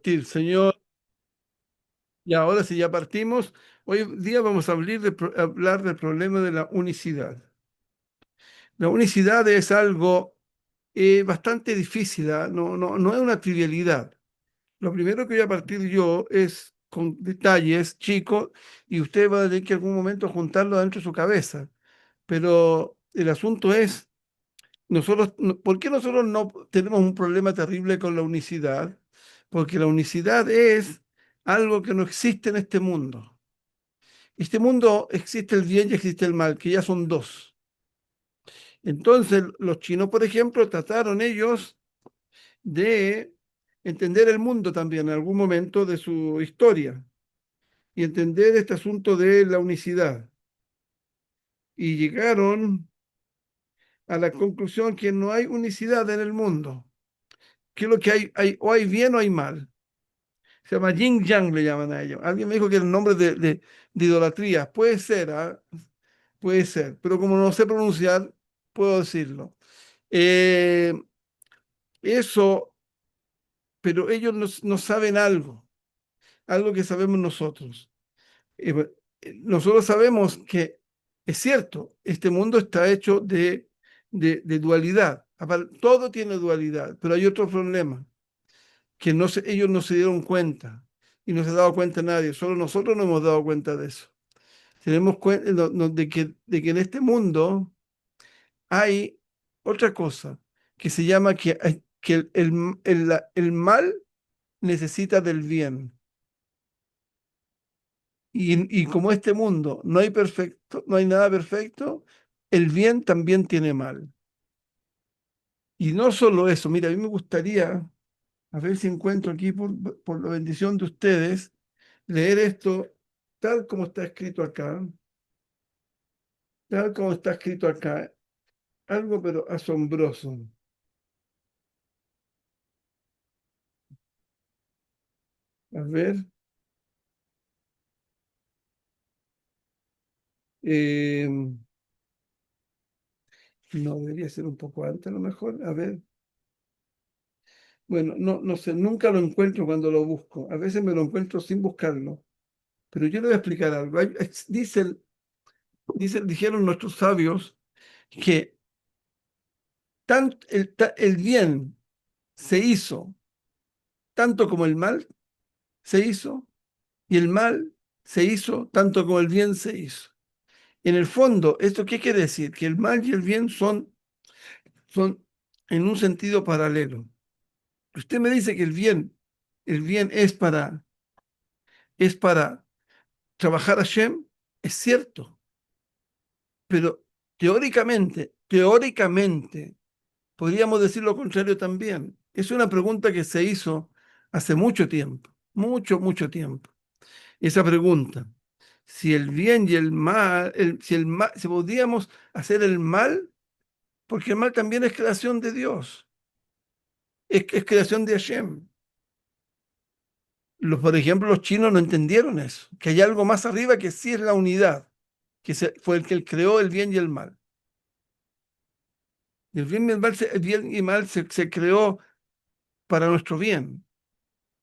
partir, señor. Y ahora sí, ya partimos. Hoy día vamos a hablar del problema de la unicidad. La unicidad es algo bastante difícil, ¿ah? No es una trivialidad. Lo primero que voy a partir yo es con detalles chicos y usted va a tener que en algún momento juntarlo dentro de su cabeza. Pero el asunto es, ¿por qué nosotros no tenemos un problema terrible con la unicidad? Porque la unicidad es algo que no existe en este mundo. Este mundo existe el bien y existe el mal, que ya son dos. Entonces, los chinos, por ejemplo, trataron ellos de entender el mundo también en algún momento de su historia y entender este asunto de la unicidad. Y llegaron a la conclusión que no hay unicidad en el mundo, que lo que o hay bien o hay mal. Se llama Yin Yang, le llaman a ellos. Alguien me dijo que era el nombre de idolatría. Puede ser, ¿ah? Puede ser, pero como no sé pronunciar, puedo decirlo. Eh, eso, pero ellos no saben algo que sabemos nosotros. Nosotros sabemos que es cierto, este mundo está hecho de dualidad. Todo tiene dualidad, pero hay otro problema, que ellos no se dieron cuenta y no se ha dado cuenta nadie, solo nosotros nos hemos dado cuenta de eso. Tenemos cuenta de que en este mundo hay otra cosa que se llama que el mal necesita del bien. Y como este mundo no hay perfecto, no hay nada perfecto, el bien también tiene mal. Y no solo eso, mira, a mí me gustaría, a ver si encuentro aquí por la bendición de ustedes, leer esto tal como está escrito acá, tal como está escrito acá, algo pero asombroso. A ver, eh, no debería ser un poco antes a lo mejor, a ver. Bueno, no sé, nunca lo encuentro cuando lo busco. A veces me lo encuentro sin buscarlo. Pero yo le voy a explicar algo. Dijeron nuestros sabios que el bien se hizo tanto como el mal se hizo y el mal se hizo tanto como el bien se hizo. En el fondo, ¿esto qué quiere decir? Que el mal y el bien son en un sentido paralelo. Usted me dice que el bien es para trabajar a Shem, es cierto, pero teóricamente, podríamos decir lo contrario también. Es una pregunta que se hizo hace mucho tiempo, mucho tiempo. Esa pregunta, si el bien y el mal, si podríamos hacer el mal, porque el mal también es creación de Dios, es creación de Hashem. Por ejemplo, los chinos no entendieron eso, que hay algo más arriba que sí es la unidad, fue el que creó el bien y el mal. Y el bien y el mal se creó para nuestro bien,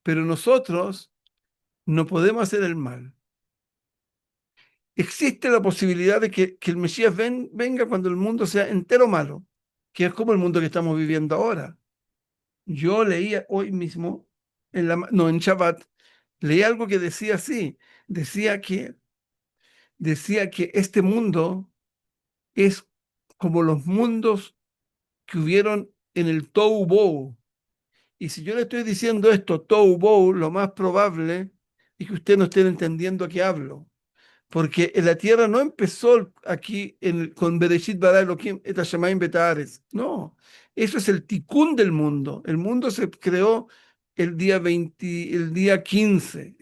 pero nosotros no podemos hacer el mal. Existe la posibilidad de que el Mesías venga cuando el mundo sea entero malo, que es como el mundo que estamos viviendo ahora. Yo leía hoy mismo, no, en Shabbat, leí algo que decía así, decía que, decía que este mundo es como los mundos que hubieron en el Tohu Bohu. Y si yo le estoy diciendo esto, Tohu Bohu, lo más probable es que usted no esté entendiendo a qué hablo. Porque en la tierra no empezó aquí con Bereshit bara Elohim et hashamayim betaaretz. No, eso es el tikún del mundo. El mundo se creó el día 15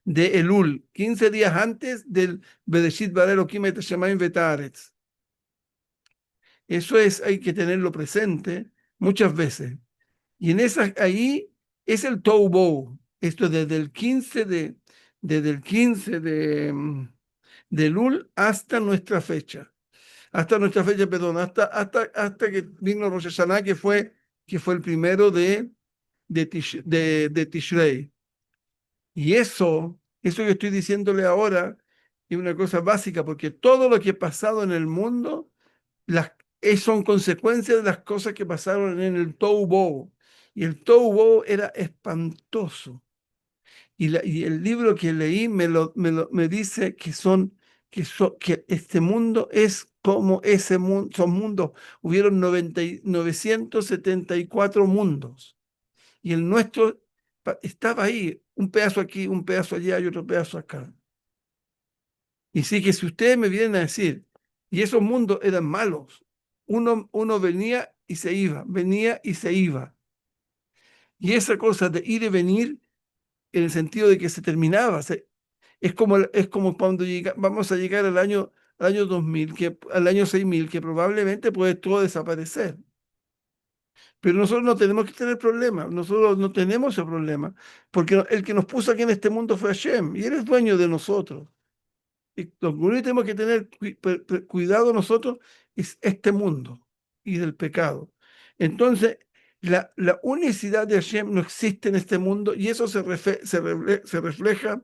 de Elul, 15 días antes del Bereshit bara Elohim et hashamayim betaaretz. Eso hay que tenerlo presente muchas veces. Y ahí es el Tohu Bohu. Esto desde el 15 de Elul hasta nuestra fecha, perdón, hasta que vino Rosh Hashanah, que fue el primero de Tishrei. Y eso que estoy diciéndole ahora es una cosa básica, porque todo lo que ha pasado en el mundo son consecuencias de las cosas que pasaron en el Tohu Bohu. Y el Tohu Bohu era espantoso. Y el libro que leí me dice que este mundo es como ese mundo, son mundos. Hubieron 974 mundos. Y el nuestro estaba ahí, un pedazo aquí, un pedazo allá y otro pedazo acá. Y sí que si ustedes me vienen a decir, y esos mundos eran malos, uno venía y se iba, venía y se iba. Y esa cosa de ir y venir, en el sentido de que se terminaba, es como cuando vamos a llegar al año 2000, al año 6000, que probablemente puede todo desaparecer. Pero nosotros no tenemos que tener problemas, nosotros no tenemos ese problema, porque el que nos puso aquí en este mundo fue Hashem, y Él es dueño de nosotros. Y lo único que tenemos que tener cuidado nosotros es este mundo y del pecado. Entonces, la unicidad de Hashem no existe en este mundo, y eso se refleja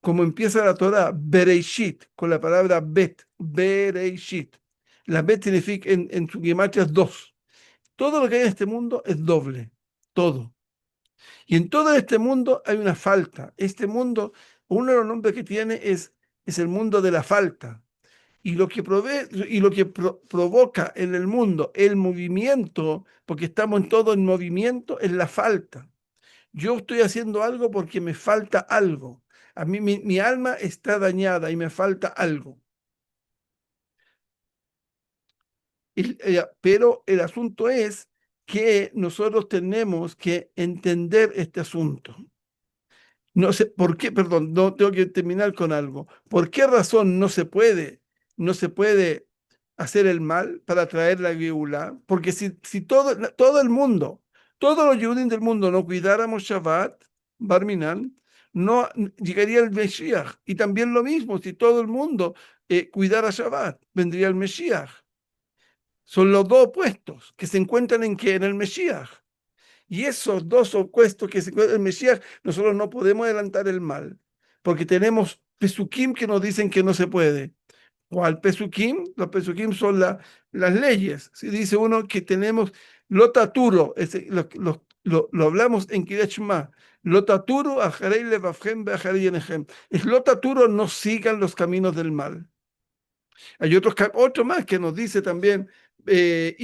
como empieza la Torah, Bereishit, con la palabra Bet, Bereishit. La Bet significa en su gematria es dos. Todo lo que hay en este mundo es doble, todo. Y en todo este mundo hay una falta. Este mundo, uno de los nombres que tiene es el mundo de la falta. Y lo que provoca en el mundo el movimiento, porque estamos en todo en movimiento, es la falta. Yo estoy haciendo algo porque me falta algo. A mí mi alma está dañada y me falta algo. Pero el asunto es que nosotros tenemos que entender este asunto. No sé por qué, perdón, no tengo que terminar con algo. ¿Por qué razón no se puede hacer el mal para traer la Geulá? Porque si todo el mundo, todos los judíos del mundo no cuidáramos Shabbat, Barminan, no llegaría el Mesías. Y también lo mismo, si todo el mundo cuidara Shabbat, vendría el Mesías. Son los dos opuestos que se encuentran en el Mesías. Y esos dos opuestos que se encuentran en el Mesías, nosotros no podemos adelantar el mal, porque tenemos Pesukim que nos dicen que no se puede. ¿Cuál Pesukim? Los Pesukim son las leyes. Si dice uno que tenemos Lotaturo, lo hablamos en Kriyat Shema. Lotaturo, ajarei levavchem beajarei enechem. Es Lotaturo, no sigan los caminos del mal. Hay otro más que nos dice también, si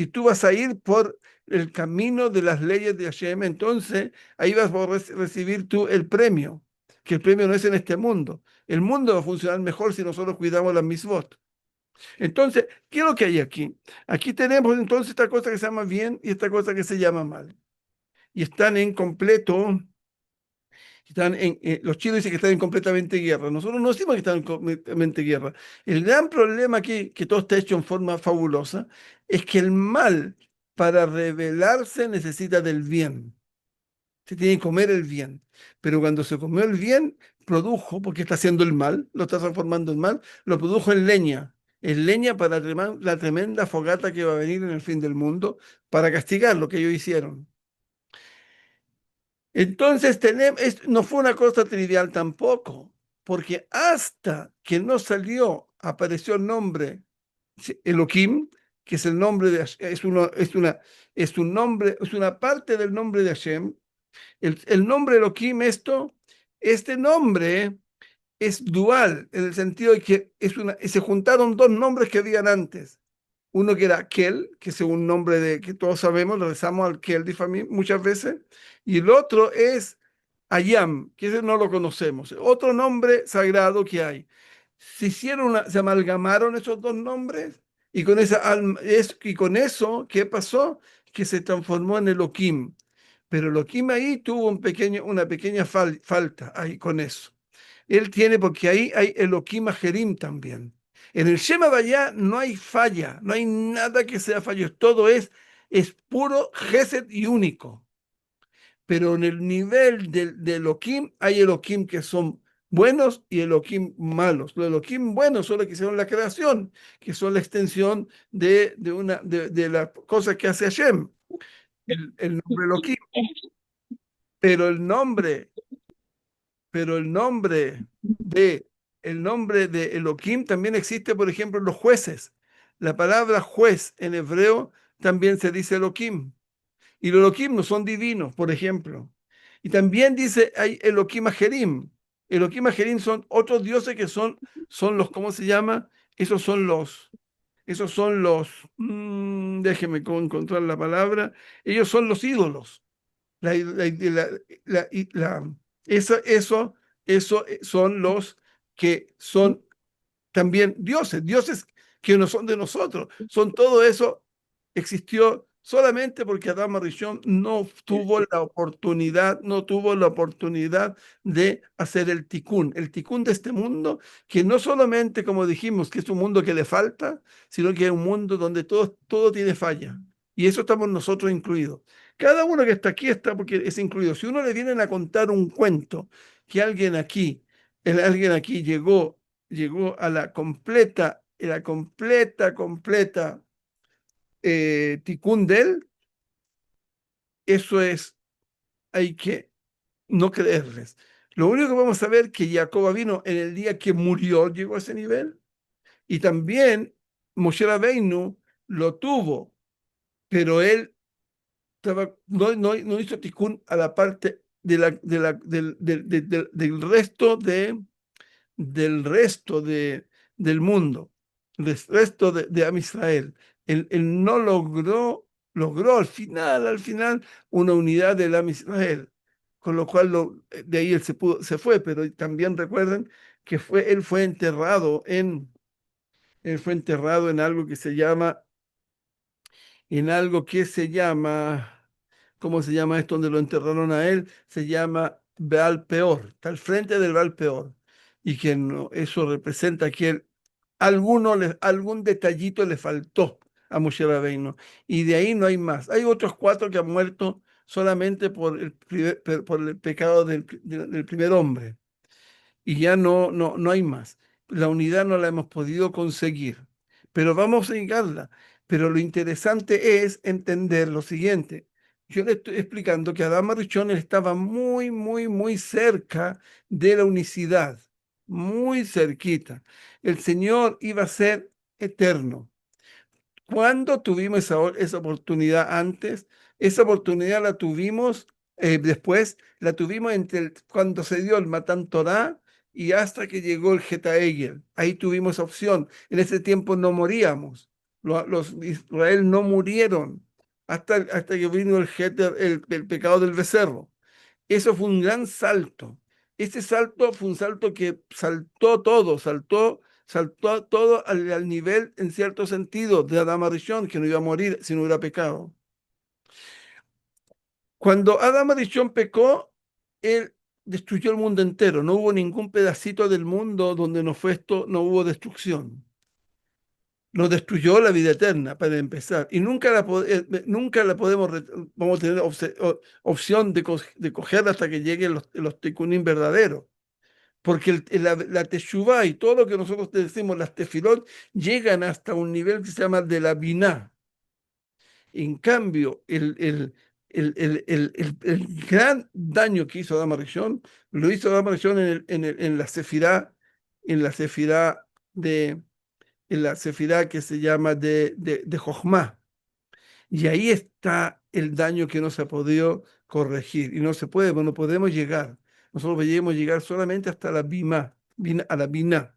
tú vas a ir por el camino de las leyes de Hashem, entonces ahí vas a recibir tú el premio, que el premio no es en este mundo. El mundo va a funcionar mejor si nosotros cuidamos las misbot. Entonces, ¿qué es lo que hay aquí? Aquí tenemos entonces esta cosa que se llama bien y esta cosa que se llama mal. Y están en completo los chinos dicen que están en completamente guerra. Nosotros no decimos que están en completamente guerra. El gran problema aquí, que todo está hecho en forma fabulosa, es que el mal, para revelarse, necesita del bien. Se tiene que comer el bien. Pero cuando se comió el bien, produjo, porque está haciendo el mal, lo está transformando en mal, lo produjo en leña. En leña para la tremenda fogata que va a venir en el fin del mundo para castigar lo que ellos hicieron. Entonces, no fue una cosa trivial tampoco, porque hasta que no salió, apareció el nombre Elohim, que es el nombre de es un nombre, es una parte del nombre de Hashem. El nombre Elohim, este nombre es dual, en el sentido de que se juntaron dos nombres que habían antes. Uno que era Kel, que es un nombre que todos sabemos, lo rezamos al Kel de familia muchas veces, y el otro es Ayam, que ese no lo conocemos, otro nombre sagrado que hay. Se amalgamaron esos dos nombres y y con eso, ¿qué pasó? Que se transformó en Elohim. Pero Elohim ahí tuvo una pequeña falta ahí con eso. Él tiene, porque ahí hay Elohim Ajerim también. En el Shema Bayá no hay falla, no hay nada que sea fallo, todo es puro Gesed y único. Pero en el nivel de Elohim hay Elohim que son buenos y Elohim malos. Los Elohim buenos son los que hicieron la creación, que son la extensión de la cosa que hace Hashem, el nombre Elohim. Pero el nombre, pero de, el nombre de Elohim también existe, por ejemplo, en los jueces. La palabra juez en hebreo también se dice Elohim. Y los Elohim no son divinos, por ejemplo. Y también dice, hay Elohim Ajerim. Elohim Ajerim son otros dioses que son los, ¿cómo se llama? Esos son los, déjeme encontrar la palabra, ellos son los ídolos. La, la, la, la- y la- eso, son los que son también dioses que no son de nosotros. Son todo eso, existió solamente porque Adán Rishon no tuvo la oportunidad de hacer el tikkun de este mundo, que no solamente, como dijimos, que es un mundo que le falta, sino que es un mundo donde todo tiene falla. Y eso estamos nosotros incluidos. Cada uno que está aquí está porque es incluido. Si uno le vienen a contar un cuento que alguien aquí llegó a la completa ticún de él, eso es, hay que no creerles. Lo único que vamos a ver que Jacob vino en el día que murió, llegó a ese nivel, y también Moshe Rabbeinu lo tuvo, pero él no hizo ticún a la parte del resto del mundo, del resto de Am Israel. Él no logró al final, una unidad del Am Israel, con lo cual de ahí él se fue, pero también recuerden que él fue enterrado en algo que se llama, ¿cómo se llama esto donde lo enterraron a él? Se llama Baal Peor, está al frente del Baal Peor. Y que eso representa que algún detallito le faltó a Moshe Rabbeinu. Y de ahí no hay más. Hay otros cuatro que han muerto solamente por el pecado del primer hombre y ya no hay más. La unidad no la hemos podido conseguir, pero vamos a llegarla. Pero lo interesante es entender lo siguiente. Yo le estoy explicando que Adama Rishon estaba muy, muy, muy cerca de la unicidad, muy cerquita. El Señor iba a ser eterno. ¿Cuándo tuvimos esa oportunidad antes? Esa oportunidad la tuvimos después, la tuvimos cuando se dio el Matan Torah y hasta que llegó el Geta Egel. Ahí tuvimos opción. En ese tiempo no moríamos. Los de Israel no murieron hasta que vino el pecado del becerro. Eso fue un gran salto. Ese salto fue un salto que saltó todo al nivel, en cierto sentido, de Adama Rishon, que no iba a morir si no hubiera pecado. Cuando Adama Rishon pecó, él destruyó el mundo entero. No hubo ningún pedacito del mundo donde no hubo destrucción. Nos destruyó la vida eterna, para empezar. Y nunca la vamos a tener opción de cogerla hasta que lleguen los tikunim verdaderos. Porque la teshuvá y todo lo que nosotros decimos, las tefilot, llegan hasta un nivel que se llama de la biná. En cambio, el gran daño que hizo Adama Rishon, lo hizo Adama Rishon en la sefirá de, en la sefirá que se llama de Jochma. Y ahí está el daño que no se ha podido corregir. Y no se puede, no podemos llegar. Nosotros podemos llegar solamente hasta la a la Binah.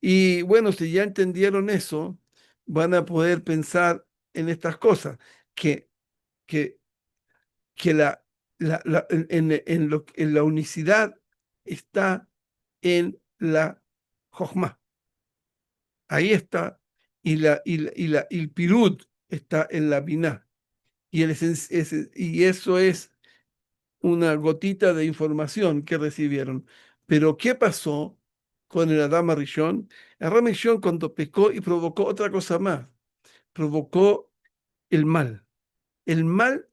Y bueno, si ya entendieron eso, van a poder pensar en estas cosas, que, que, que en la unicidad está en la Jochma. Ahí está. Y el Pirut está en la Binah. Y eso es una gotita de información que recibieron. Pero, ¿qué pasó con el Adama Rishon? El Adama Rishon, cuando pecó y provocó otra cosa más, provocó el mal. El mal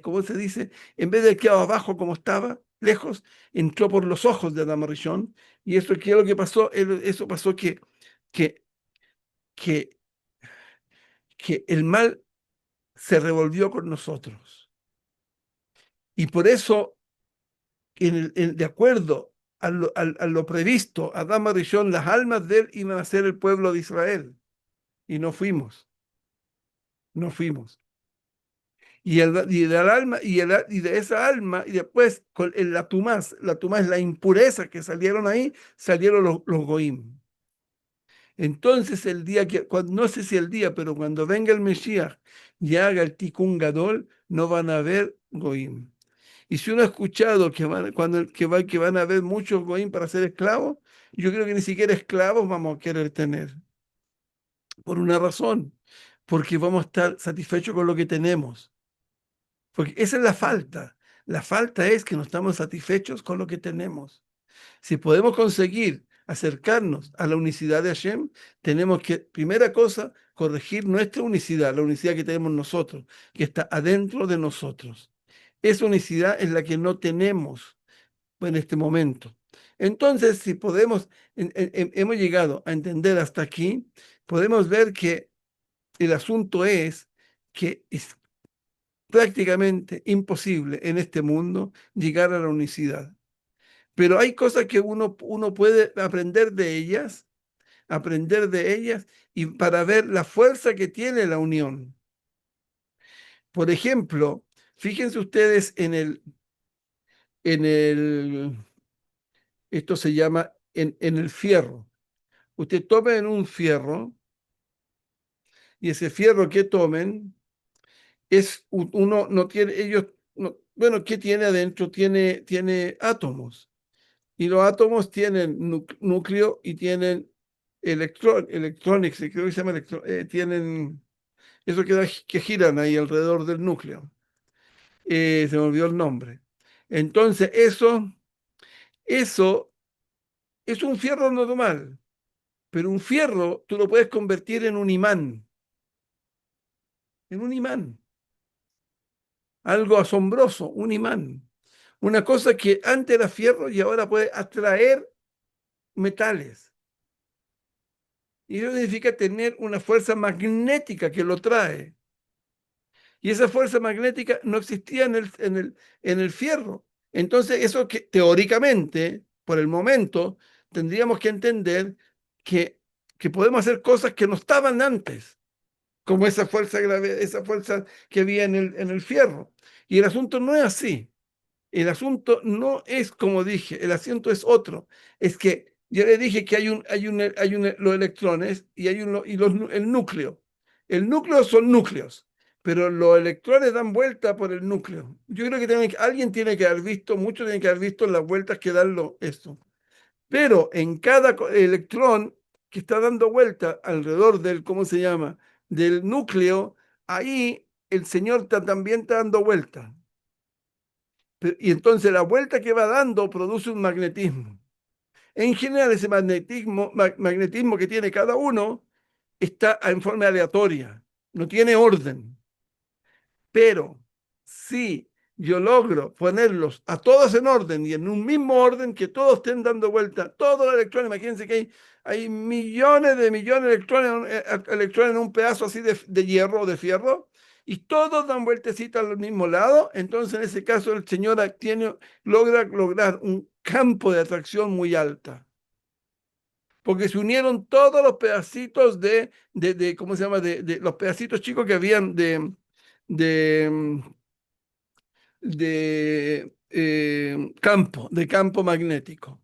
¿cómo se dice? En vez de quedar abajo como estaba, lejos, entró por los ojos de Adán Rishon. ¿Y eso qué es lo que pasó? Eso pasó que, que, que el mal se revolvió con nosotros. Y por eso, de acuerdo a lo previsto, Adán Rishon, las almas de él iban a ser el pueblo de Israel. Y no fuimos, no fuimos. Y del alma, y de esa alma, y después con la tumás, la impureza que salieron ahí, salieron los goim. Entonces el día no sé si el día, pero cuando venga el Mesías y haga el Tikkun Gadol, no van a haber goim. Y si uno ha escuchado que van a haber muchos goim para ser esclavos, yo creo que ni siquiera esclavos vamos a querer tener. Por una razón, porque vamos a estar satisfechos con lo que tenemos. Porque esa es la falta. La falta es que no estamos satisfechos con lo que tenemos. Si podemos conseguir acercarnos a la unicidad de Hashem, tenemos que, primera cosa, corregir nuestra unicidad, la unicidad que tenemos nosotros, que está adentro de nosotros. Esa unicidad es la que no tenemos en este momento. Entonces, si podemos, hemos llegado a entender hasta aquí, podemos ver que el asunto es que es prácticamente imposible en este mundo llegar a la unicidad. Pero hay cosas que uno puede aprender de ellas y para ver la fuerza que tiene la unión. Por ejemplo, fíjense ustedes en el, esto se llama en el fierro. Usted toma en un fierro y ese fierro que tomen uno no tiene, ellos, bueno, ¿qué tiene adentro? Tiene átomos. Y los átomos tienen núcleo y tienen electronics, creo que se llama tienen eso que giran ahí alrededor del núcleo. Se me olvidó el nombre. Entonces, eso es un fierro normal, pero un fierro tú lo puedes convertir en un imán, algo asombroso, un imán. Una cosa que antes era fierro y ahora puede atraer metales. Y eso significa tener una fuerza magnética que lo trae. Y esa fuerza magnética no existía en el fierro. Entonces, eso que teóricamente, por el momento, tendríamos que entender que, que podemos hacer cosas que no estaban antes, como esa fuerza que había en el fierro. Y el asunto no es así. El asunto no es como dije, el asunto es otro. Es que yo le dije que los electrones y el núcleo. El núcleo son núcleos, pero los electrones dan vuelta por el núcleo. Yo creo que alguien tiene que haber visto, muchos tienen que haber visto las vueltas que dan esto. Pero en cada electrón que está dando vuelta alrededor del, ¿cómo se llama? Del núcleo, ahí el Señor también está dando vuelta. Y entonces la vuelta que va dando produce un magnetismo. En general, ese magnetismo que tiene cada uno está en forma aleatoria, no tiene orden. Pero si yo logro ponerlos a todos en orden y en un mismo orden, que todos estén dando vuelta, todos los electrones, imagínense que hay millones de electrones en un pedazo así de hierro o de fierro, y todos dan vueltecita al mismo lado, entonces en ese caso el Señor logra lograr un campo de atracción muy alta. Porque se unieron todos los pedacitos ¿cómo se llama? De los pedacitos chicos que habían de, de campo magnético.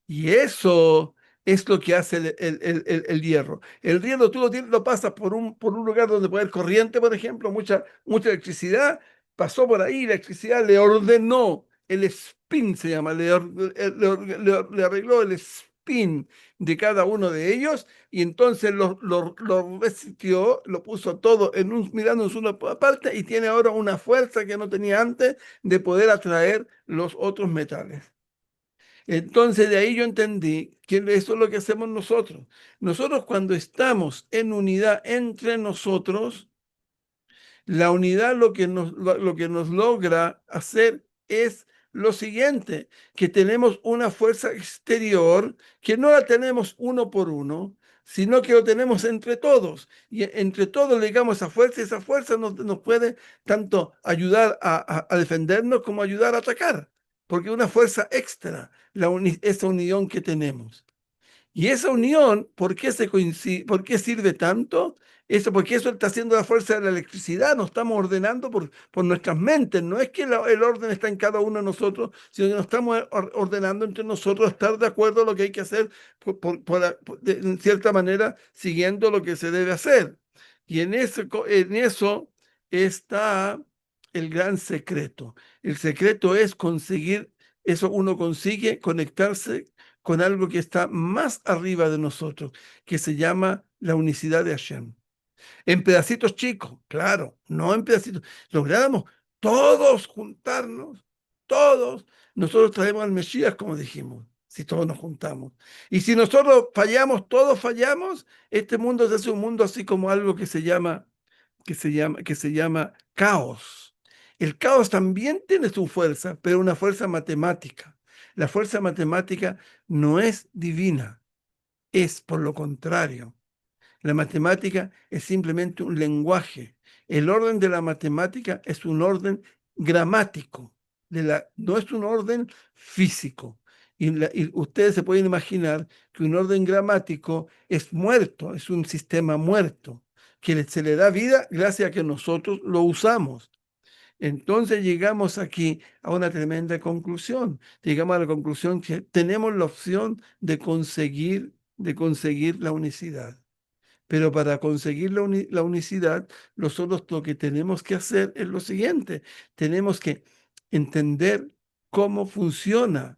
Y eso es lo que hace el hierro. El hierro tú lo pasas por un lugar donde puede haber corriente, por ejemplo, mucha electricidad, pasó por ahí, la electricidad le ordenó, el spin se llama, le arregló el spin de cada uno de ellos y entonces lo resistió, lo puso todo mirando en una parte y tiene ahora una fuerza que no tenía antes de poder atraer los otros metales. Entonces de ahí yo entendí que eso es lo que hacemos nosotros. Nosotros cuando estamos en unidad entre nosotros, la unidad lo que nos logra hacer es lo siguiente, que tenemos una fuerza exterior que no la tenemos uno por uno, sino que lo tenemos entre todos. Y entre todos le digamos esa fuerza nos puede tanto ayudar a defendernos como ayudar a atacar, porque es una fuerza extra, esa unión que tenemos. Y esa unión, ¿por qué por qué sirve tanto? Eso, porque eso está haciendo la fuerza de la electricidad, nos estamos ordenando por nuestras mentes. No es que el orden está en cada uno de nosotros, sino que nos estamos ordenando entre nosotros, estar de acuerdo a lo que hay que hacer, en cierta manera, siguiendo lo que se debe hacer. Y en eso está el gran secreto. El secreto es conseguir, eso uno consigue conectarse con algo que está más arriba de nosotros, que se llama la unicidad de Hashem. En pedacitos chicos, claro, no en pedacitos. Logramos todos juntarnos, todos. Nosotros traemos al Mesías, como dijimos, si todos nos juntamos. Y si nosotros fallamos, todos fallamos, este mundo se hace un mundo así como algo que se llama caos. El caos también tiene su fuerza, pero una fuerza matemática. La fuerza matemática no es divina, es por lo contrario. La matemática es simplemente un lenguaje. El orden de la matemática es un orden gramático, no es un orden físico. Y ustedes se pueden imaginar que un orden gramático es muerto, es un sistema muerto, que se le da vida gracias a que nosotros lo usamos. Entonces llegamos aquí a una tremenda conclusión. Llegamos a la conclusión que tenemos la opción de conseguir la unicidad. Pero para conseguir la unicidad, nosotros lo que tenemos que hacer es lo siguiente. Tenemos que entender cómo funciona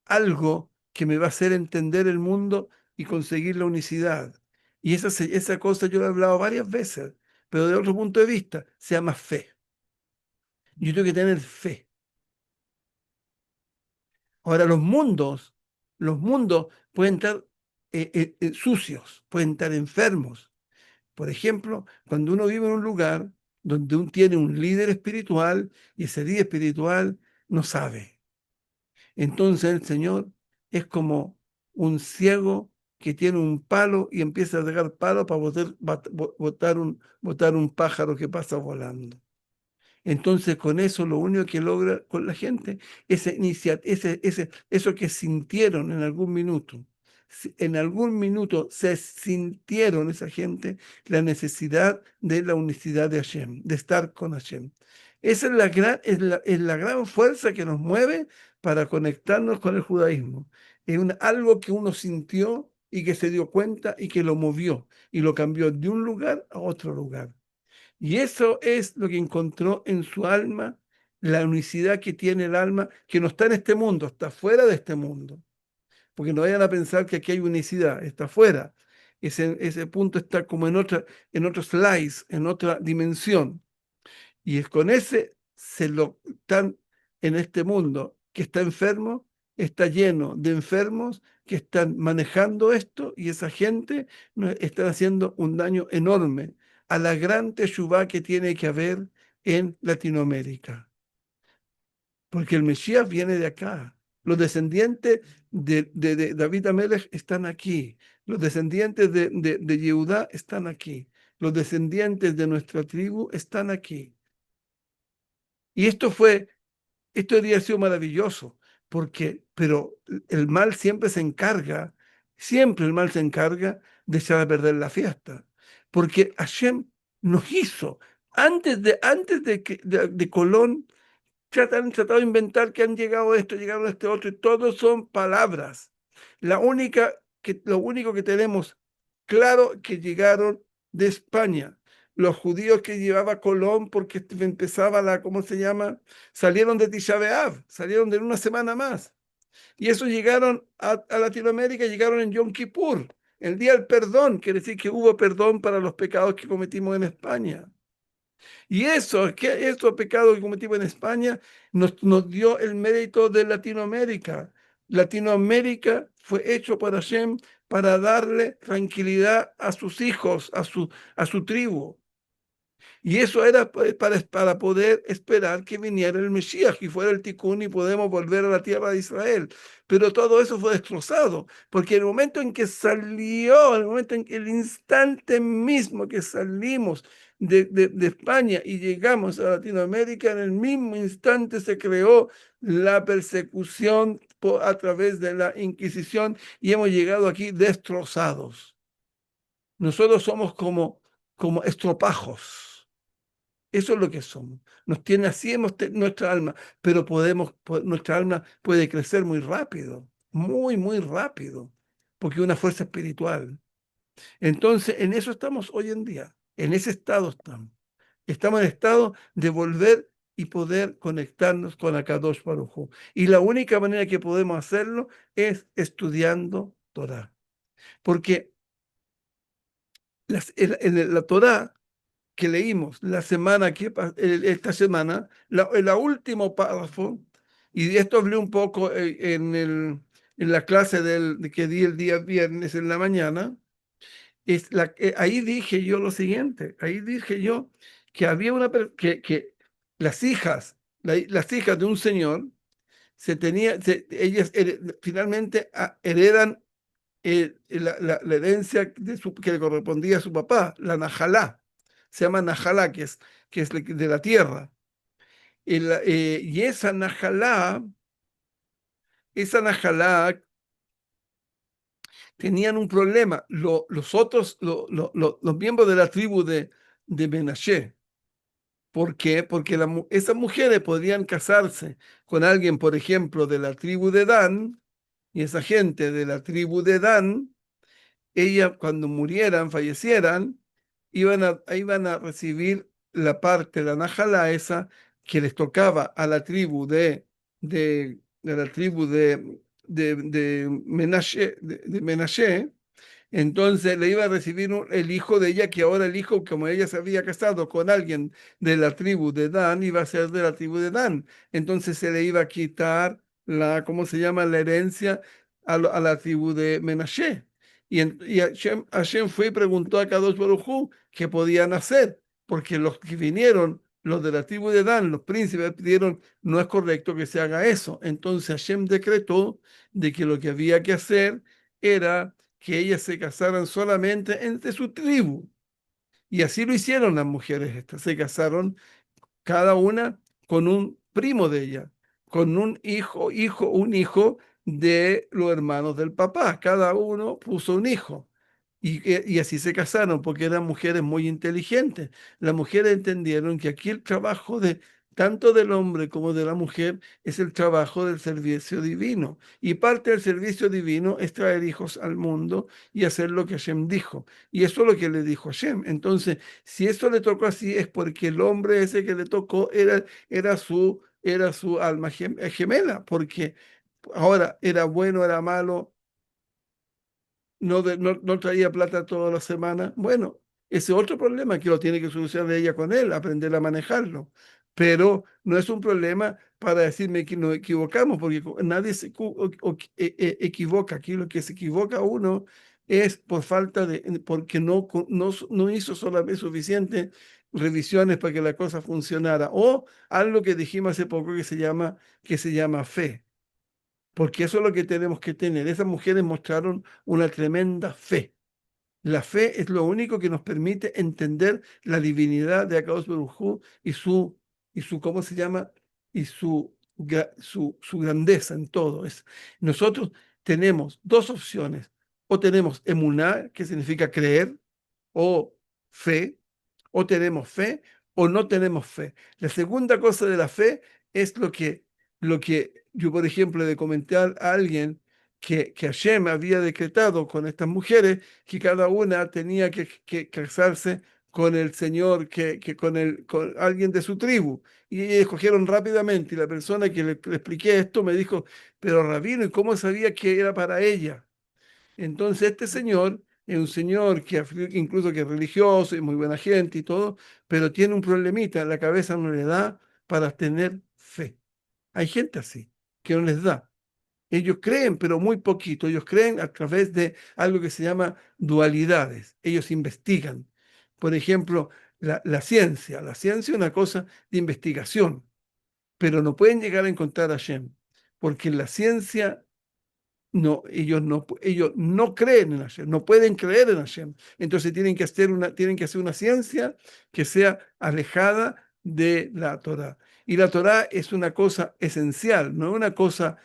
algo que me va a hacer entender el mundo y conseguir la unicidad. Y esa cosa yo la he hablado varias veces, pero de otro punto de vista, se llama fe. Yo tengo que tener fe. Ahora, los mundos pueden estar sucios, pueden estar enfermos. Por ejemplo, cuando uno vive en un lugar donde uno tiene un líder espiritual y ese líder espiritual no sabe. Entonces el Señor es como un ciego que tiene un palo y empieza a dejar palo para botar un pájaro que pasa volando. Entonces, con eso, lo único que logra con la gente, eso que sintieron en algún minuto, en algún minuto se sintieron esa gente la necesidad de la unicidad de Hashem, de estar con Hashem. Esa es la gran fuerza que nos mueve para conectarnos con el judaísmo. Es algo que uno sintió y que se dio cuenta y que lo movió y lo cambió de un lugar a otro lugar. Y eso es lo que encontró en su alma, la unicidad que tiene el alma, que no está en este mundo, está fuera de este mundo. Porque no vayan a pensar que aquí hay unicidad, está fuera. Ese punto está como en otro slice, en otra dimensión. Y es con ese se lo están en este mundo que está enfermo, está lleno de enfermos que están manejando esto y esa gente está haciendo un daño enorme a la gran teshuvá que tiene que haber en Latinoamérica. Porque el Mesías viene de acá. Los descendientes de David Amelech están aquí. Los descendientes de Yehudá están aquí. Los descendientes de nuestra tribu están aquí. Y esto habría sido maravilloso, pero el mal siempre el mal se encarga de echar a perder la fiesta, porque Hashem nos hizo, antes de Colón, han tratado de inventar que han llegado esto, llegaron a este otro, y todo son palabras. Lo único que tenemos claro que llegaron de España. Los judíos que llevaba Colón, porque empezaba ¿cómo se llama? Salieron de Tisha B'Av, salieron de una semana más. Y eso llegaron a Latinoamérica, llegaron en Yom Kippur, el día del perdón, quiere decir que hubo perdón para los pecados que cometimos en España. Y esos pecados que cometimos en España nos dio el mérito de Latinoamérica. Latinoamérica fue hecho por Hashem para darle tranquilidad a sus hijos, a su tribu. Y eso era para poder esperar que viniera el Mesías y fuera el Tikkun y podemos volver a la tierra de Israel. Pero todo eso fue destrozado, porque en el momento en que salió, en el momento en que el instante mismo que salimos de España y llegamos a Latinoamérica, en el mismo instante se creó la persecución a través de la Inquisición y hemos llegado aquí destrozados. Nosotros somos como estropajos. Eso es lo que somos. Nos tiene así nuestra alma, pero nuestra alma puede crecer muy rápido, muy, muy rápido, porque es una fuerza espiritual. Entonces, en eso estamos hoy en día, en ese estado estamos. Estamos en estado de volver y poder conectarnos con Akadosh Baruj Hu. Y la única manera que podemos hacerlo es estudiando Torah. Porque la Torah que leímos la semana esta semana, el último párrafo, y de esto hablé un poco en la clase que di el día viernes en la mañana, ahí dije yo lo siguiente, ahí dije yo que había que las hijas, las hijas de un señor, ellas finalmente heredan la herencia que le correspondía a su papá, la Najalá. Se llama Najalá, que es de la tierra. Y esa Najalá tenían un problema. Los otros, los miembros de la tribu de Menashe. ¿Por qué? Porque esas mujeres podrían casarse con alguien, por ejemplo, de la tribu de Dan, y esa gente de la tribu de Dan ella cuando murieran, fallecieran, iban a recibir la parte, la Najalá esa que les tocaba a la tribu de la tribu de Menashe, de Menashe, entonces le iba a recibir el hijo de ella, que ahora el hijo, como ella se había casado con alguien de la tribu de Dan, iba a ser de la tribu de Dan. Entonces se le iba a quitar ¿cómo se llama? La herencia a la tribu de Menashe. Y Hashem fue y preguntó a Kadosh Baruj Hu qué podían hacer, porque los que vinieron, los de la tribu de Dan, los príncipes, pidieron, no es correcto que se haga eso. Entonces Hashem decretó de que lo que había que hacer era que ellas se casaran solamente entre su tribu. Y así lo hicieron las mujeres estas. Se casaron cada una con un primo de ella, con un hijo de los hermanos del papá. Cada uno puso un hijo. Y así se casaron porque eran mujeres muy inteligentes. Las mujeres entendieron que aquí el trabajo de tanto del hombre como de la mujer es el trabajo del servicio divino. Y parte del servicio divino es traer hijos al mundo y hacer lo que Hashem dijo. Y eso es lo que le dijo Hashem. Entonces, si eso le tocó así, es porque el hombre ese que le tocó era su alma gemela, porque ahora era bueno, era malo, no traía plata toda la semana. Bueno, ese otro problema que lo tiene que solucionar ella con él, aprender a manejarlo. Pero no es un problema para decirme que nos equivocamos, porque nadie se equivoca. Aquí lo que se equivoca uno es por falta porque no hizo solamente suficientes revisiones para que la cosa funcionara. O algo que dijimos hace poco que se llama fe, porque eso es lo que tenemos que tener. Esas mujeres mostraron una tremenda fe. La fe es lo único que nos permite entender la divinidad de Akadosh Baruj Hu ¿cómo se llama? Y su grandeza en todo. Nosotros tenemos dos opciones. O tenemos emuná, que significa creer, o fe, o tenemos fe, o no tenemos fe. La segunda cosa de la fe es lo que yo, por ejemplo, le comenté a alguien que Hashem había decretado con estas mujeres que cada una tenía que casarse con el Señor, con alguien de su tribu. Y ellos escogieron rápidamente. Y la persona que le expliqué esto me dijo, pero Rabino, ¿y cómo sabía que era para ella? Entonces este señor es un señor que incluso que es religioso y muy buena gente y todo, pero tiene un problemita, la cabeza no le da para tener fe. Hay gente así, que no les da. Ellos creen, pero muy poquito. Ellos creen a través de algo que se llama dualidades. Ellos investigan. Por ejemplo, la ciencia es una cosa de investigación, pero no pueden llegar a encontrar a Hashem, porque la ciencia no, ellos no creen en Hashem, no pueden creer en Hashem. Entonces tienen que hacer una ciencia que sea alejada de la Torá. Y la Torá es una cosa esencial, no una cosa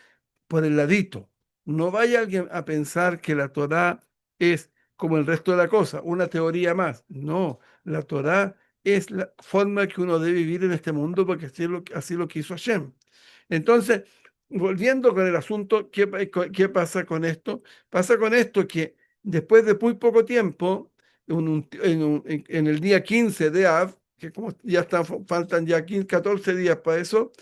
por el ladito. No vaya alguien a pensar que la Torá es como el resto de la cosa, una teoría más. No, la Torá es la forma que uno debe vivir en este mundo porque así lo quiso Hashem. Entonces, volviendo con el asunto, ¿qué pasa con esto? Pasa con esto que después de muy poco tiempo, en el día 15 de Av, que como ya faltan ya 15, 14 días para eso,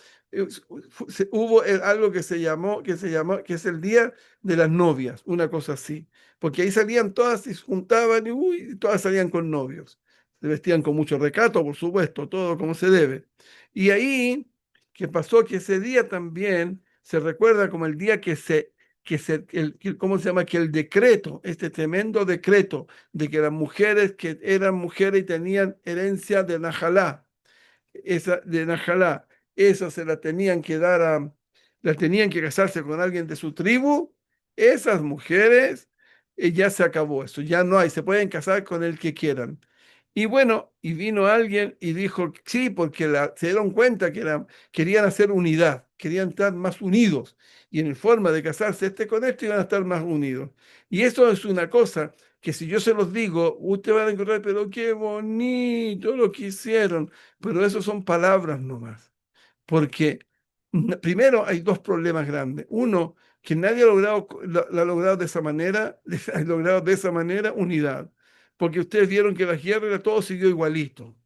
hubo algo que es el día de las novias, una cosa así, porque ahí salían todas y se juntaban y uy, todas salían con novios. Se vestían con mucho recato, por supuesto, todo como se debe. Y ahí, ¿qué pasó? Que ese día también se recuerda como el día ¿cómo se llama? Que el decreto, este tremendo decreto de que las mujeres que eran mujeres y tenían herencia de Najalá, esa de Najalá, esa se la tenían que dar la tenían que casarse con alguien de su tribu, esas mujeres, ya se acabó eso, ya no hay, se pueden casar con el que quieran. Y bueno, y vino alguien y dijo, sí, porque se dieron cuenta que querían hacer unidad, querían estar más unidos. Y en forma de casarse este con este iban a estar más unidos. Y eso es una cosa que si yo se los digo, ustedes van a encontrar, pero qué bonito lo que hicieron. Pero eso son palabras nomás. Porque primero hay dos problemas grandes. Uno, que nadie ha logrado de esa manera, ha logrado de esa manera unidad. Porque ustedes vieron que la guerra todo siguió igualito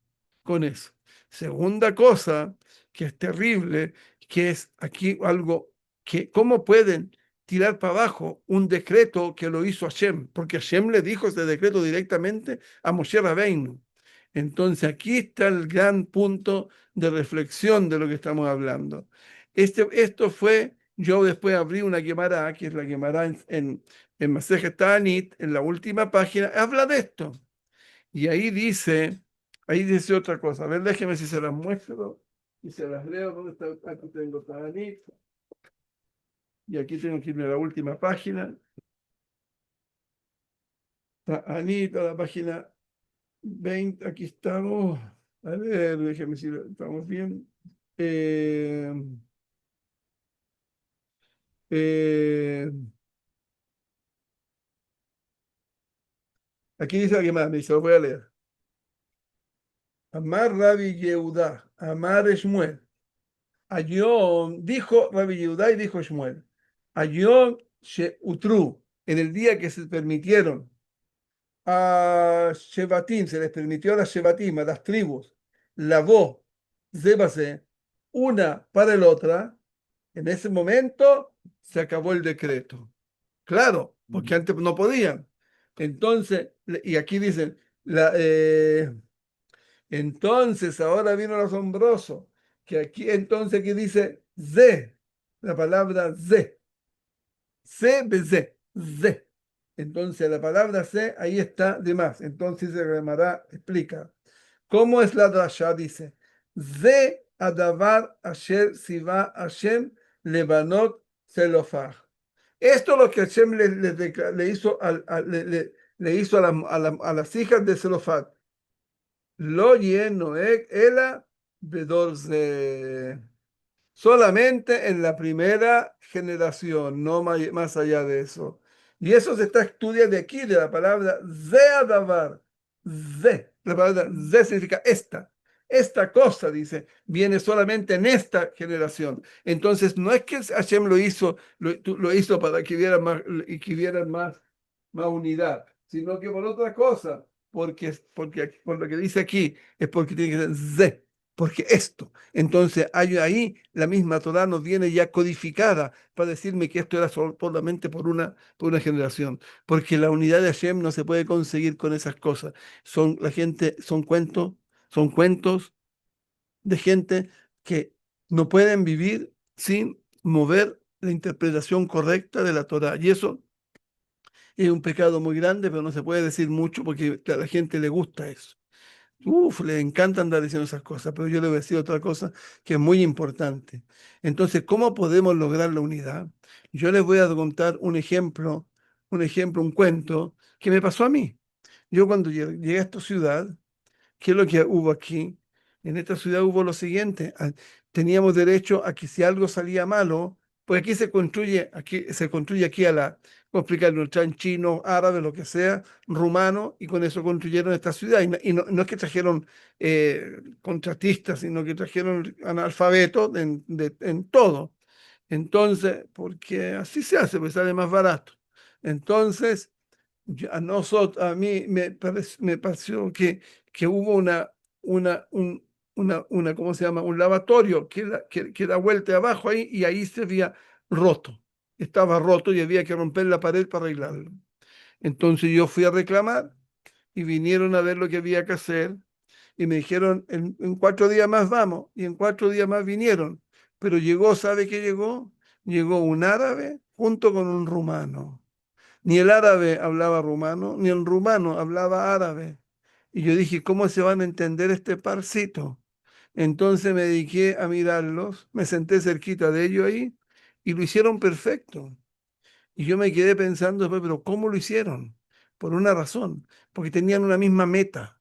con eso. Segunda cosa, que es terrible, que es aquí algo que, ¿cómo pueden tirar para abajo un decreto que lo hizo Hashem? Porque Hashem le dijo ese decreto directamente a Moshe Rabbeinu. Entonces aquí está el gran punto de reflexión de lo que estamos hablando. Esto fue, yo después abrí una Gemara, que es la Gemara en Masejet Ta'anit, en la última página, habla de esto. Y ahí dice otra cosa. A ver, déjeme si se las muestro y se las leo. ¿Dónde está? Aquí tengo Ta'anit y aquí tengo que irme a la última página. Ta'anit, a la página 20, aquí estamos. A ver, déjeme si estamos bien. Eh, eh, Aquí dice alguien más, me dice, lo voy a leer. Amar Rabbi Yehuda, Amar Shmuel. Ayom, dijo Rabbi Yehuda y dijo Shmuel. Ayom Utru, en el día que se permitieron a Shevatim, se les permitió a las Shevatim, a las tribus, la voz, Zébase, una para el otra, en ese momento se acabó el decreto. Claro, porque antes no podían. Entonces, y aquí dicen, entonces ahora vino lo asombroso, que aquí entonces aquí dice ze, la palabra ze, se, beze, ze. Entonces la palabra se ahí está de más. Entonces el Gemara explica. ¿Cómo es la drasha? Dice, ze adavar asher siva Hashem levanot zelofar. Esto es lo que Hashem le hizo, le hizo a las hijas de Zelofat. Lo lleno ela bedorze. Solamente en la primera generación, no más allá de eso. Y eso se está estudiando de aquí, de la palabra zeadavar. Ze. La palabra ze significa esta. Esta cosa, dice, viene solamente en esta generación. Entonces, no es que Hashem lo hizo para que hubiera más, y que hubiera más unidad, sino que por otra cosa, porque por lo que dice aquí, es porque tiene que ser ze, porque esto. Entonces, hay ahí la misma Torah nos viene ya codificada para decirme que esto era solamente por una generación, porque la unidad de Hashem no se puede conseguir con esas cosas. Son cuentos de gente que no pueden vivir sin mover la interpretación correcta de la Torah. Y eso es un pecado muy grande, pero no se puede decir mucho porque a la gente le gusta eso. Uf, le encanta andar diciendo esas cosas, pero yo le voy a decir otra cosa que es muy importante. Entonces, ¿cómo podemos lograr la unidad? Yo les voy a contar un cuento que me pasó a mí. Yo cuando llegué a esta ciudad, ¿qué es lo que hubo aquí? En esta ciudad hubo lo siguiente: teníamos derecho a que si algo salía malo, pues aquí se construye aquí ¿cómo explicarlo? En chino, árabe, lo que sea, rumano, y con eso construyeron esta ciudad. Y no es que trajeron contratistas, sino que trajeron analfabetos en todo. Entonces, porque así se hace, pues sale más barato. Entonces, a mí me pareció que hubo una, un, ¿cómo se llama? Un lavatorio que da vuelta abajo ahí y ahí se había roto. Estaba roto y había que romper la pared para arreglarlo. Entonces yo fui a reclamar y vinieron a ver lo que había que hacer y me dijeron, en 4 días más vamos. Y en 4 días más vinieron. Pero llegó, ¿sabe qué llegó? Llegó un árabe junto con un rumano. Ni el árabe hablaba rumano, ni el rumano hablaba árabe. Y yo dije, ¿cómo se van a entender este parcito? Entonces me dediqué a mirarlos, me senté cerquita de ellos ahí y lo hicieron perfecto. Y yo me quedé pensando después, pero ¿cómo lo hicieron? Por una razón, porque tenían una misma meta.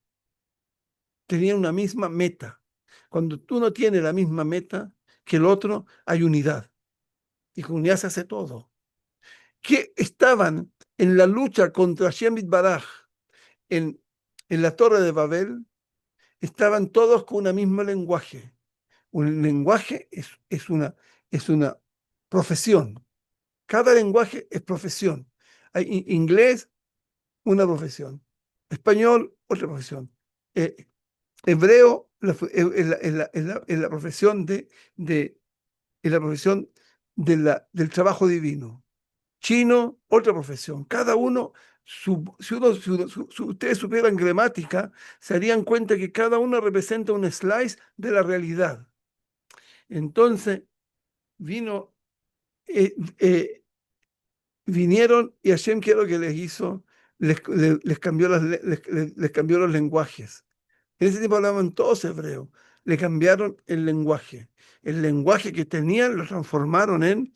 Cuando tú no tienes la misma meta que el otro, hay unidad. Y con unidad se hace todo. Que estaban en la lucha contra Shemit Baraj en, en la Torre de Babel, estaban todos con un mismo lenguaje. Un lenguaje es una profesión. Cada lenguaje es profesión. Hay inglés, una profesión. Español, otra profesión. Eh, hebreo, es la profesión es la profesión del trabajo divino. Chino, otra profesión. Cada uno, si ustedes supieran gramática, se darían cuenta que cada uno representa un slice de la realidad. Entonces, vino, eh, eh, vinieron y Hashem, ¿qué es lo que les hizo? Les cambió les cambió los lenguajes. En ese tiempo hablaban todos hebreo. Le cambiaron el lenguaje. El lenguaje que tenían lo transformaron en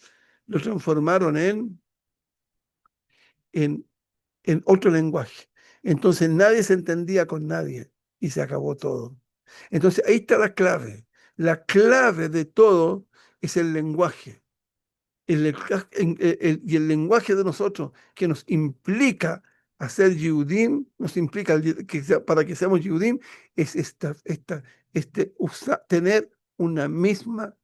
otro lenguaje. Entonces nadie se entendía con nadie y se acabó todo. Entonces ahí está la clave. La clave de todo es el lenguaje. Y el lenguaje de nosotros que nos implica hacer Yehudim, nos implica para que seamos Yehudim, es tener una misma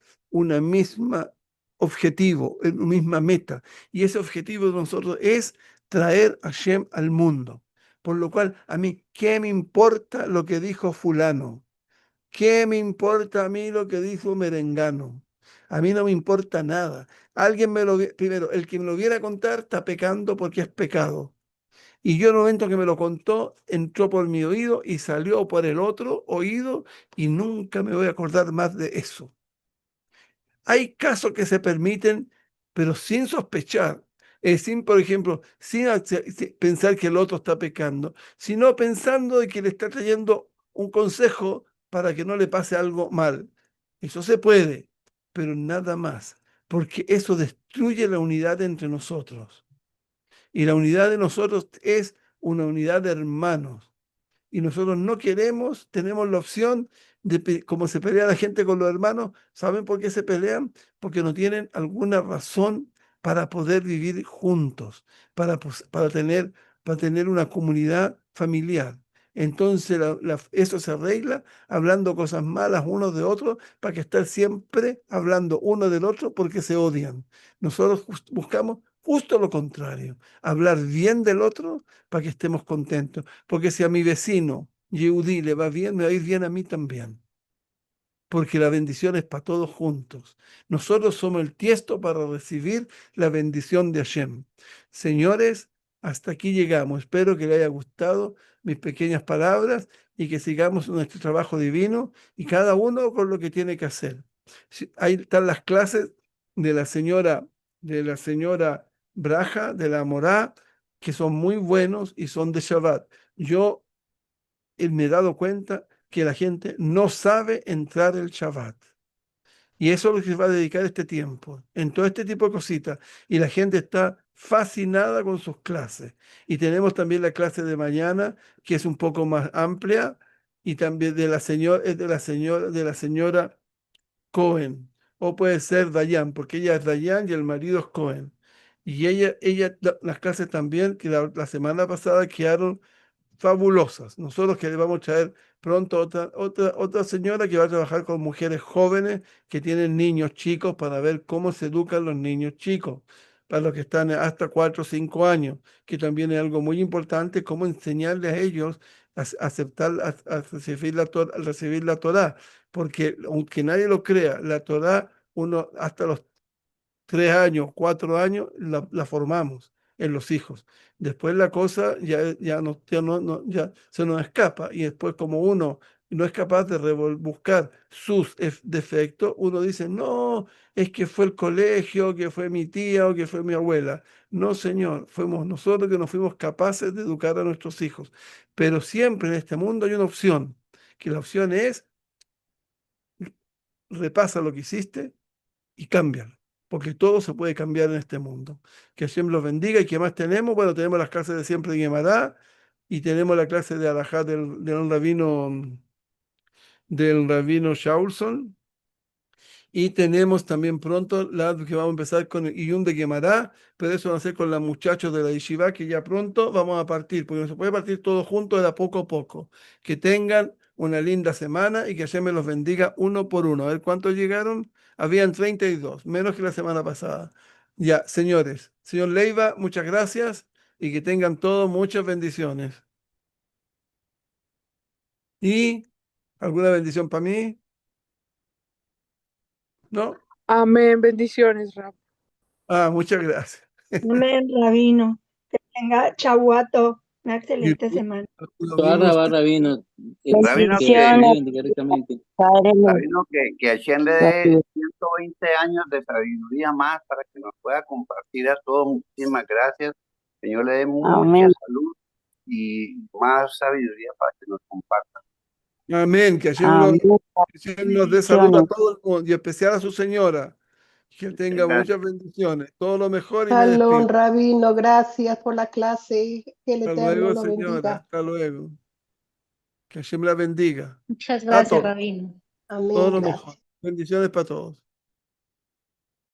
objetivo, una misma meta. Y ese objetivo de nosotros es traer a Shem al mundo. Por lo cual, a mí, ¿qué me importa lo que dijo fulano? ¿Qué me importa a mí lo que dijo Merengano? A mí no me importa nada. Primero, el que me lo viera contar está pecando porque es pecado. Y yo en el momento que me lo contó, entró por mi oído y salió por el otro oído y nunca me voy a acordar más de eso. Hay casos que se permiten, pero sin sospechar, por ejemplo, sin pensar que el otro está pecando, sino pensando de que le está trayendo un consejo para que no le pase algo mal. Eso se puede, pero nada más, porque eso destruye la unidad entre nosotros. Y la unidad de nosotros es una unidad de hermanos y nosotros no queremos, tenemos la opción como se pelea la gente con los hermanos, ¿saben por qué se pelean? Porque no tienen alguna razón para poder vivir juntos, para tener una comunidad familiar. Entonces eso se arregla hablando cosas malas unos de otros para que estar siempre hablando uno del otro porque se odian. Nosotros buscamos justo lo contrario, hablar bien del otro para que estemos contentos. Porque si a mi vecino Yehudí le va bien, me va a ir bien a mí también. Porque la bendición es para todos juntos. Nosotros somos el tiesto para recibir la bendición de Hashem. Señores, hasta aquí llegamos. Espero que les haya gustado mis pequeñas palabras y que sigamos nuestro trabajo divino y cada uno con lo que tiene que hacer. Ahí están las clases de la señora Braja, de la Morá, que son muy buenos y son de Shabbat. Yo me he dado cuenta que la gente no sabe entrar el Shabbat. Y eso es lo que se va a dedicar este tiempo, en todo este tipo de cositas. Y la gente está fascinada con sus clases. Y tenemos también la clase de mañana, que es un poco más amplia, y también de la señora, de la señora Cohen, o puede ser Dayan, porque ella es Dayan y el marido es Cohen. Y las clases también, que la semana pasada quedaron fabulosas. Nosotros que vamos a traer pronto otra señora que va a trabajar con mujeres jóvenes que tienen niños chicos para ver cómo se educan los niños chicos, para los que están hasta 4 o 5 años, que también es algo muy importante, cómo enseñarles a ellos a aceptar, a recibir recibir la Torá, porque aunque nadie lo crea, la Torá, uno hasta los 3 años, 4 años, la formamos en los hijos. Después la cosa ya se nos escapa y después como uno no es capaz de buscar sus defectos, uno dice, no, es que fue el colegio, que fue mi tía o que fue mi abuela. No, señor, fuimos nosotros que no fuimos capaces de educar a nuestros hijos. Pero siempre en este mundo hay una opción, que la opción es repasa lo que hiciste y cámbialo, porque todo se puede cambiar en este mundo. Que Hashem los bendiga. ¿Y qué más tenemos? Bueno, tenemos las clases de siempre de Guemará y tenemos la clase de Alajá del rabino Shaulson. Y tenemos también pronto la que vamos a empezar con el Iyun de Guemará, pero eso va a ser con los muchachos de la Yeshiva, que ya pronto vamos a partir, porque no se puede partir todo junto de a poco a poco. Que tengan una linda semana y que Hashem me los bendiga uno por uno. A ver cuántos llegaron. Habían 32, menos que la semana pasada. Ya, señores. Señor Leiva, muchas gracias y que tengan todos muchas bendiciones. ¿Y alguna bendición para mí? ¿No? Amén, bendiciones, Rab. Ah, muchas gracias. Amén, Rabino. Que tenga Chabuato, una Y excelente semana. lo mismo Barra, usted. barra, vino. Rabino Que Dios que, le Bendiciones, bendiga ricamente. Padre. Rabino que Hashem le dé 120 años de sabiduría más para que nos pueda compartir a todos. Muchísimas gracias. Señor le dé mucha Amén. salud y más sabiduría para que nos comparta. Amén. Amén. Que Hashem nos dé salud a Bendiciones. todo el mundo y en especial a su señora. Que tenga Gracias. muchas bendiciones. Todo lo mejor y me despido. Shalom, Rabino, gracias por la clase. Que el Hasta Eterno luego, lo señora. bendiga. Hasta luego. Que Hashem la bendiga. Muchas A gracias, todos. Rabino. Todo Amén, lo gracias. mejor. Bendiciones para todos.